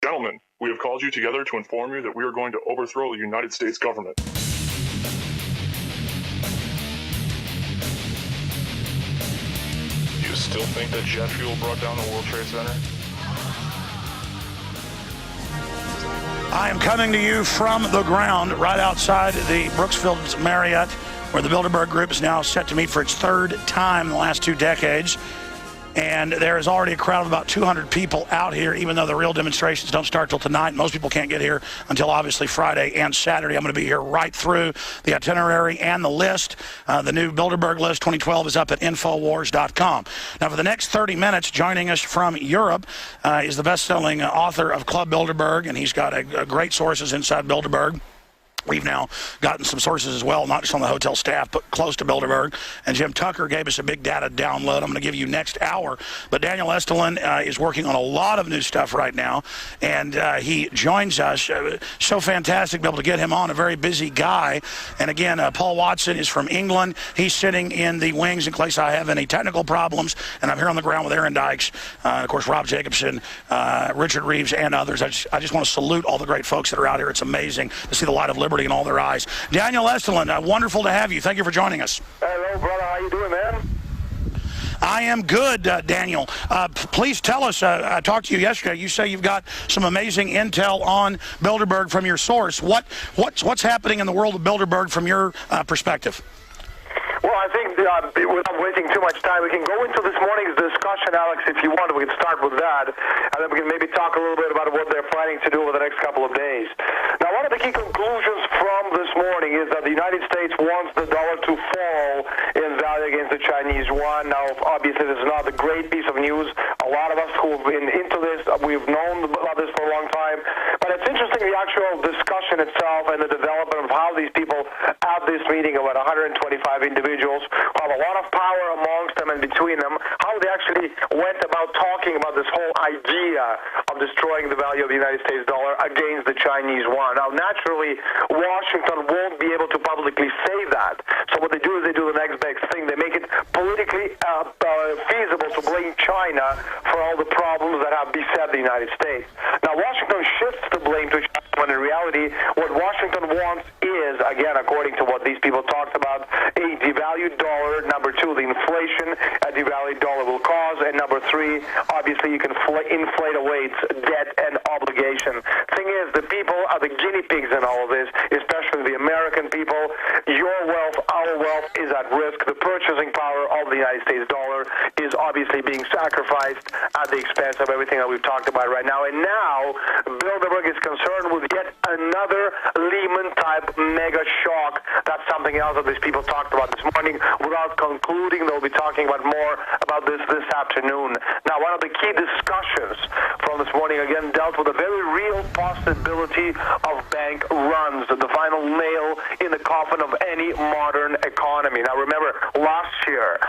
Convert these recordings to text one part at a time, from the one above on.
Gentlemen, we have called you together to inform you that we are going to overthrow the United States government. You still think that jet fuel brought down the World Trade Center? I am coming to you from the ground right outside the Brooksville Marriott, where the Bilderberg Group is now set to meet for its third time in the last 2 decades. And there is already a crowd of about 200 people out here, even though the real demonstrations don't start till tonight. Most people can't get here until obviously Friday and Saturday. I'm going to be here right through the itinerary and the list. The new Bilderberg list 2012 is up at Infowars.com. Now, for the next 30 minutes, joining us from Europe is the best-selling author of Club Bilderberg, and he's got great sources inside Bilderberg. We've now gotten some sources as well, not just on the hotel staff, but close to Bilderberg. And Jim Tucker gave us a big data download I'm going to give you next hour. But Daniel Estulin is working on a lot of new stuff right now, and he joins us. So fantastic to be able to get him on, a very busy guy. And again, Paul Watson is from England. He's sitting in the wings in case I have any technical problems, and I'm here on the ground with Aaron Dykes, of course, Rob Jacobson, Richard Reeves, and others. I just want to salute all the great folks that are out here. It's amazing to see the light of liberty in all their eyes. Daniel Estulin, wonderful to have you. Thank you for joining us. Hello, brother. How you doing, man? I am good, Daniel. Please tell us, I talked to you yesterday. You say you've got some amazing intel on Bilderberg from your source. What's happening in the world of Bilderberg from your perspective? Well, I think without wasting too much time, we can go into this morning's discussion, Alex, if you want. We can start with that, and then we can maybe talk a little bit about what they're planning to do over the next couple of days. Now, one of the key conclusions from this morning is that the United States wants the dollar to fall in value against the Chinese yuan. Now, obviously, this is not a great piece of news. A lot of us who've been into this, we've known about this for a long time. But it's interesting, the actual discussion itself and the development of how these people at this meeting, about 125 individuals who have a lot of power amongst them and between them, how they actually went about talking about this whole idea of destroying the value of the United States dollar against the Chinese yuan. Now, naturally, Washington won't be able to publicly say that. So what they do is they do the next best thing. They make it politically feasible to blame China for all the problems that have beset the United States. Now, Washington shifts the blame to China when in reality what Washington wants is, again, according to what these people talked about, a devalued dollar. Number two, the inflation a devalued dollar will cause. And number three, obviously you can inflate away its debt and obligation. Thing is, the people are the guinea pigs in all of this, especially the American people. Your wealth, our wealth is at risk. The purchasing power of the United States dollar is obviously being sacrificed at the expense of everything that we've talked about right now. And now, Bilderberg is concerned with yet another Lehman-type mega shock. That's something else that these people talked about this morning. Without concluding, they'll be talking about more about this afternoon. Now, one of the key discussions from this morning, again, dealt with a very real possibility of bank runs, the final nail in the coffin of any modern economy. Now, remember, last year,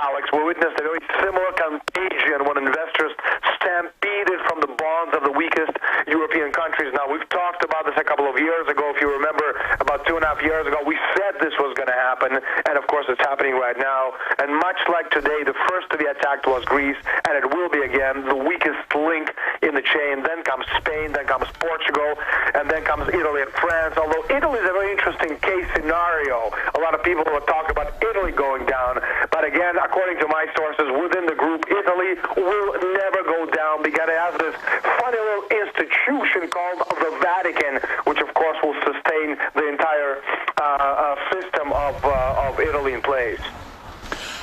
Alex, we witnessed a very similar contagion when investors stampeded from the bonds of the weakest European countries. Now, we've talked about this a couple of years ago. If you remember, about 2.5 years ago, we said this was going to happen, and of course, it's happening right now. And much like today, the first to be attacked was Greece, and it will be again the weakest link in the chain. Then comes Spain, then comes Portugal, and then comes Italy and France. Although Italy is a very interesting case scenario. A lot of people will talk about Italy going down, but again, according to my sources within the group, Italy will never go down because it has this funny little institution called the Vatican, which of course will sustain the entire system of Italy in place.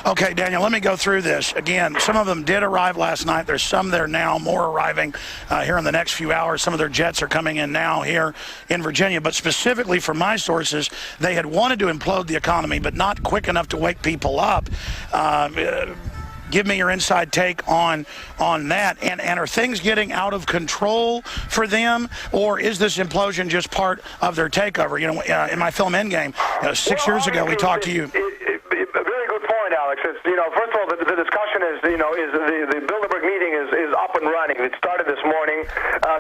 Okay, Daniel, let me go through this. Again, some of them did arrive last night. There's some there now, more arriving here in the next few hours. Some of their jets are coming in now here in Virginia. But specifically from my sources, they had wanted to implode the economy, but not quick enough to wake people up. Give me your inside take on that. And are things getting out of control for them, or is this implosion just part of their takeover? You know, in my film Endgame, 6 years ago, we talked to you. Alex, it's, first of all, the discussion is, is the Bilderberg meeting is up and running. It started this morning.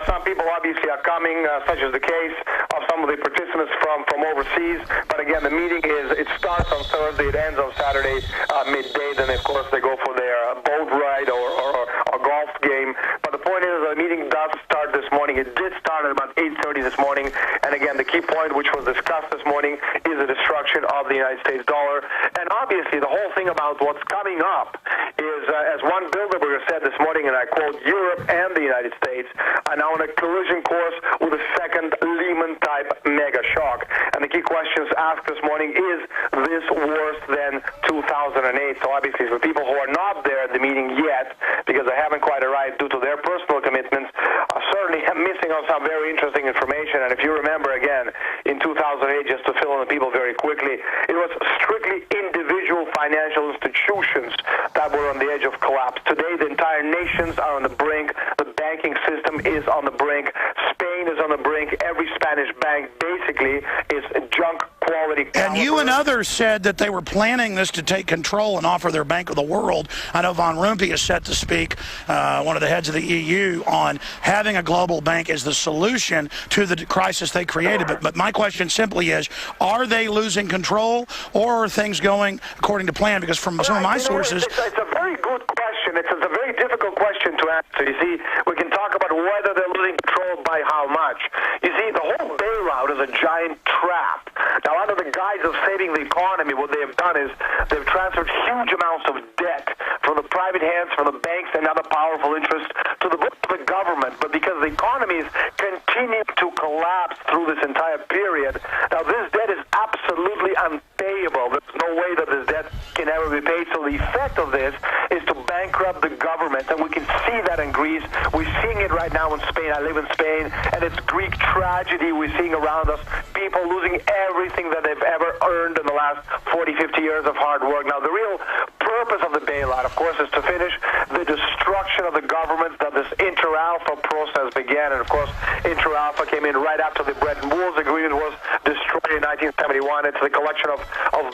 Some people obviously are coming, such as the case of some of the participants from overseas. But again, the meeting it starts on Thursday, it ends on Saturday midday. Then of course they go for their boat ride or golf game. But the point is, the meeting does start this morning. It did start at about 8:30 this morning. And again, the key point which was discussed this morning is the destruction of the United States dollar. And obviously, the whole thing about what's coming up is, as one Bilderberg said this morning, and I quote, Europe and the United States are now on a collision course with a second Lehman-type mega shock. And the key questions asked this morning, is this worse than 2008? So obviously, for people who are not there at the meeting yet, because they haven't quite arrived due to their personal commitments, are certainly missing on some very interesting information. And if you remember, again, in 2008, just to fill in the people very quickly, it was strictly individual financial institutions that were on the edge of collapse. Today, the entire nations are on the brink. The banking system is on the brink. Spain is on the brink. Every Spanish bank basically is junk quality. And you and others said that they were planning this to take control and offer their Bank of the World. I know Van Rompuy is set to speak, one of the heads of the EU, on having a global bank as the solution to the crisis they created. But my question simply is, are they losing control, or are things going according to plan? Because from some of my sources... It's a very good question. It's a very difficult question to answer. You see, we can talk about whether they're losing control by how much. You see, the whole bailout is a giant trap. Now, under the guise of saving the economy, what they have done is they've transferred huge amounts of debt from the private hands, from the banks and other powerful interests to the government. But because the economies continue to collapse through this entire period, now this debt is absolutely unpayable. There's no way that this debt can ever be paid. So the effect of this is to bankrupt the government. And we can see that in Greece. We're seeing it right now in Spain. I live in Spain, and it's Greek tragedy we're seeing around us. People losing everything that they've ever earned in the last 40, 50 years of hard work. Now, the real purpose of the bailout, of course, is to finish the destruction of the government that this inter-alpha process began. And, of course, inter-alpha came in right after the Bretton Woods Agreement was destroyed in 1971. It's the collection of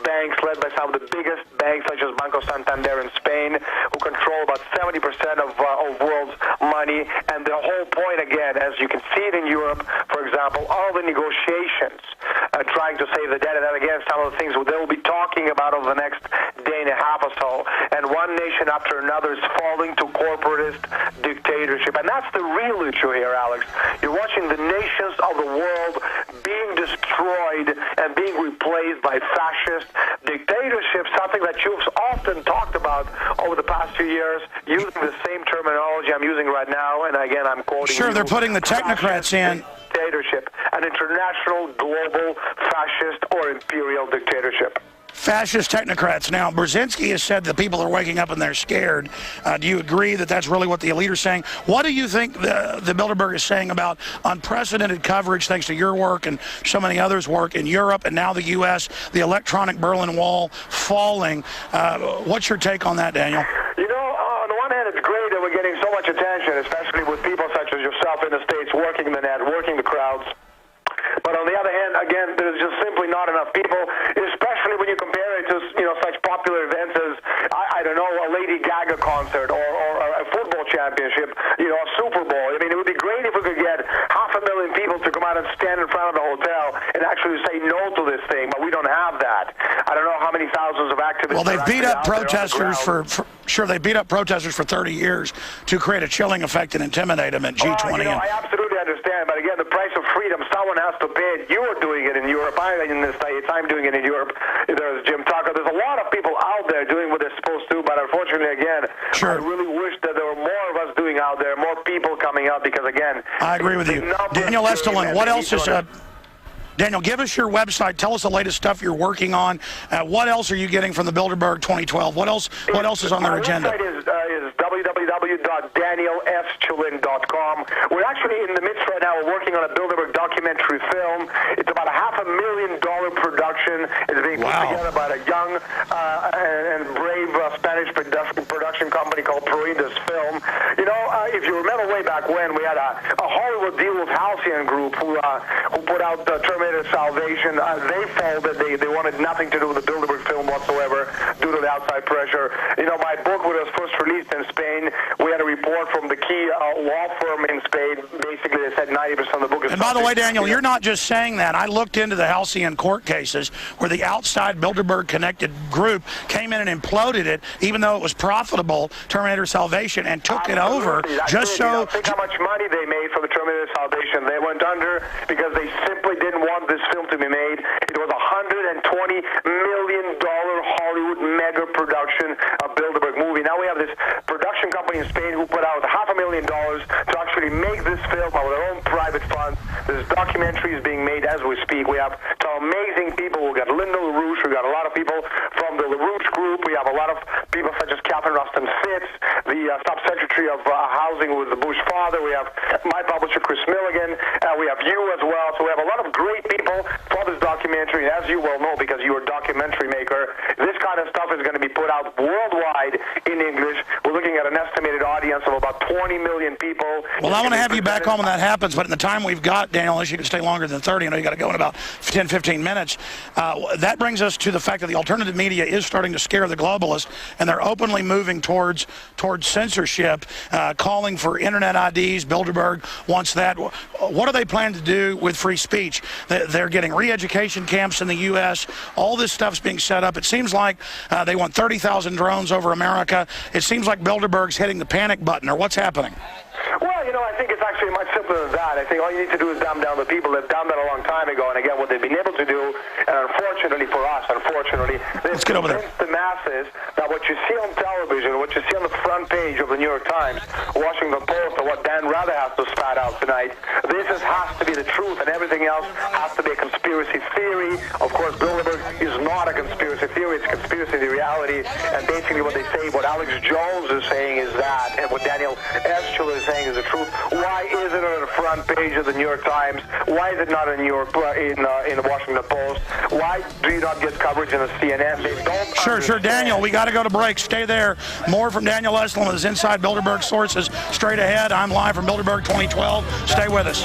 banks led by some of the biggest banks, such as Banco Santander in Spain, who control about 70% of world's money. And the whole point, again, as you can see it in Europe, for example, all the negotiations trying to save the debt, and then again, some of the things they will be talking about over the next day and a half or so. And one nation after another is falling to corporatist dictatorship. And that's the real issue here, Alex. You're watching the nations of the world being destroyed and being replaced by fascist dictatorship, something that you've often talked about over the past few years, using the same terminology I'm using right now. And again, I'm quoting. Sure, they're putting the technocrats in. Dictatorship, an international, global, fascist, or imperial dictatorship. Fascist technocrats. Now, Brzezinski has said that people are waking up and they're scared. Do you agree that that's really what the elite are saying? What do you think the Bilderberg is saying about unprecedented coverage, thanks to your work and so many others' work in Europe and now the U.S., the electronic Berlin Wall falling? What's your take on that, Daniel? You know, on the one hand, it's great that we're getting so much attention, especially with people such as yourself in the States working the net, working the crowds. But on the other hand, again, there's just simply not enough people, especially when you compare it to, such popular events as, I don't know, a Lady Gaga concert or a football championship, a Super Bowl. I mean, it would be great if we could get 500,000 people to come out and stand in front of the hotel and actually say no to this thing, but we don't have that. I don't know how many thousands of activists. Well, they've beat up protesters they beat up protesters for 30 years to create a chilling effect and intimidate them at G20. I absolutely understand, but again, the price of freedom, someone has to pay it. You are doing it in Europe. I'm in the States. I'm doing it in Europe. There's Jim Tucker. There's a lot of people out there doing what they're supposed to, but unfortunately, again, sure. I really wish that there were more of us doing out there, more people coming out, because, again, I agree with you. Daniel Estulin, what else is... Daniel, give us your website. Tell us the latest stuff you're working on. What else are you getting from the Bilderberg 2012? What else is on their agenda? My website is www.danielestulin.com. We're actually in the midst right now. We're working on a Bilderberg documentary film. It's about a $500,000 production. It's being put together by a young and brave Spanish production company called Proindus Film. If you remember way back when, we had a Hollywood deal with Halcyon Group who put out Terminator Salvation. They folded. They wanted nothing to do with the Bilderberg film whatsoever due to the outside pressure. My book, when it was first released in Spain, we had a report from the key law firm in Spain. Basically, they said 90% of the book is... And by the way, Daniel, you're not just saying that. I looked into the Halcyon court cases where the outside Bilderberg-connected group came in and imploded it, even though it was profitable, Terminator Salvation, and took it over just so... Think how much money money they made from the Terminator Salvation. They went under because they simply didn't want this film to be made. It was a $120 million Hollywood mega production of Bilderberg movie. Now we have this production company in Spain who put out $500,000 to actually make this film out of their own private funds. This documentary is being made as we speak. We have some amazing people. We've got Linda LaRouche. We've got a lot of people from the LaRouche group. We have a lot of people such as Catherine Ruston-Fitz, the Subsecretary of Housing with the Bush father. We have my publisher, Chris Milligan. We have you as well. So we have a lot of great people for this documentary. As you well know, because you're a documentary maker, this kind of stuff is going to be put out worldwide in English. We're looking at an estimated audience of about 20 million people. Well, I want to have you back on when that happens, but in the time we've got, Daniel, unless you can stay longer than 30, I know you got to go in about 10, 15 minutes. That brings us to the fact that the alternative media is starting to scare the globalists, and they're openly moving towards censorship, calling for internet IDs. Bilderberg wants that. What are they planning to do with free speech? They're getting re-education camps in the U.S. All this stuff's being set up. It seems like they want 30,000 drones over America. It seems like Bilderberg's hitting the panic button, or what's happening? Well, I think it's actually much simpler than that. I think all you need to do is dumb down the people. They've done that a long time ago, and again, what they've been able to do, and unfortunately for us, they've convinced the masses that what you see on television, what you see on the front page of the New York Times, Washington Post, or what Dan Rather has to spat out tonight, has to be the truth, and everything else has to be a conspiracy theory. Of course, Bilderberg is not a conspiracy theory. It's a conspiracy reality, and basically what they say, what Alex Jones is saying is that, and what Daniel Estulin is saying is the truth. Why is it on the front page of the New York Times? Why is it not in the Washington Post? Why do you not get coverage in the CNN? They don't. Sure, Daniel. We got to go to break. Stay there. More from Daniel Estulin with his Inside Bilderberg Sources straight ahead. I'm live from Bilderberg 2012. Stay with us.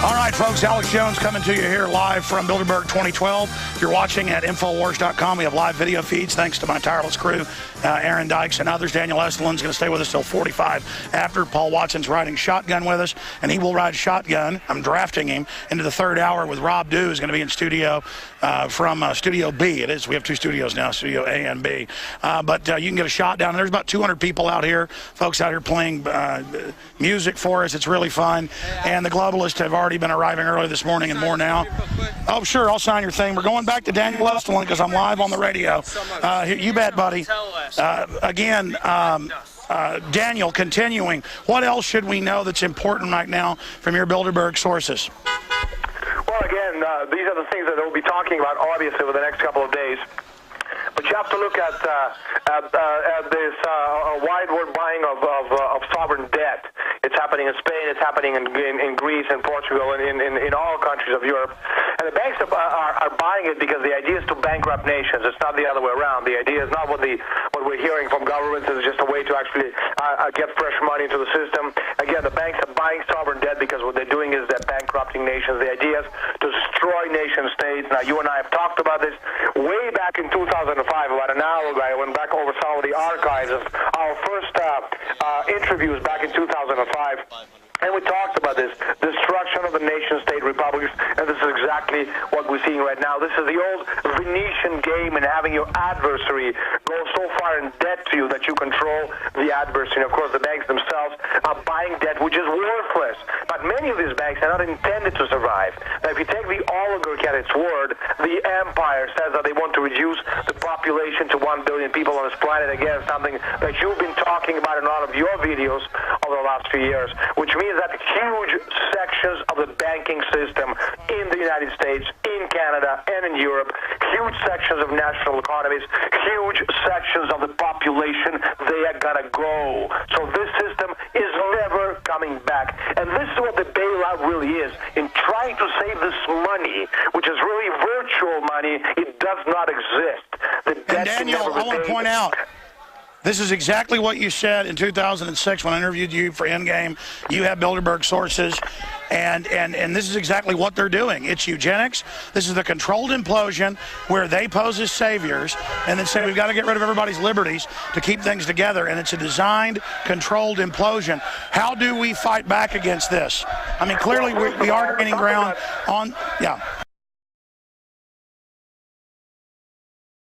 All right, folks, Alex Jones coming to you here live from Bilderberg 2012. If you're watching at Infowars.com, we have live video feeds thanks to my tireless crew, Aaron Dykes and others. Daniel Estulin's going to stay with us till 45 after. Paul Watson's riding shotgun with us, and he will ride shotgun. I'm drafting him into the third hour with Rob Dew, who's going to be in studio from Studio B. It is. We have two studios now, Studio A and B. But you can get a shot down. There's about 200 people out here, folks out here playing music for us. It's really fun. And the globalists have already been arriving early this morning and more now. Oh, sure, I'll sign your thing. We're going back to Daniel Estulin because I'm live on the radio. You bet, buddy. Daniel, continuing, what else should we know that's important right now from your Bilderberg sources? Well, again, these are the things that we'll be talking about, obviously, over the next couple of days. But you have to look at this wide buying of sovereign debt. It's happening in Spain, it's happening in Greece and Portugal and in all countries of Europe. And the banks are buying it because the idea is to bankrupt nations. It's not the other way around. The idea is not what we're hearing from governments. It's just a way to actually get fresh money into the system. Again, the banks are buying sovereign debt because what they're doing is they're bankrupting nations. The idea is to destroy nation states. Now, you and I have talked about this way back in 2005, about an hour ago. I went back over some of the archives of our first interviews back in 2005. And we talked about this destruction of the nation-state republics, and this is exactly what we're seeing right now. This is the old Venetian game in having your adversary go so far in debt to you that you control the adversary. And of course, the banks themselves are buying debt, which is worthless. But many of these banks are not intended to survive. Now, if you take the oligarch at its word, the empire says that they want to reduce the population to 1 billion people on this planet. Again, something that you've been talking about in all of your videos over the last few years, which means that huge sections of the banking system in the United States, in Canada, and in Europe, huge sections of national economies, huge sections of the population, they are gonna go. So this system is never coming back. And this is what the bailout really is. In trying to save this money, which is really virtual money, it does not exist. The debt and Daniel, I want to point out, this is exactly what you said in 2006 when I interviewed you for Endgame. You have Bilderberg sources, and this is exactly what they're doing. It's eugenics. This is the controlled implosion where they pose as saviors and then say we've got to get rid of everybody's liberties to keep things together, and it's a designed, controlled implosion. How do we fight back against this? I mean, clearly we are gaining ground on, yeah.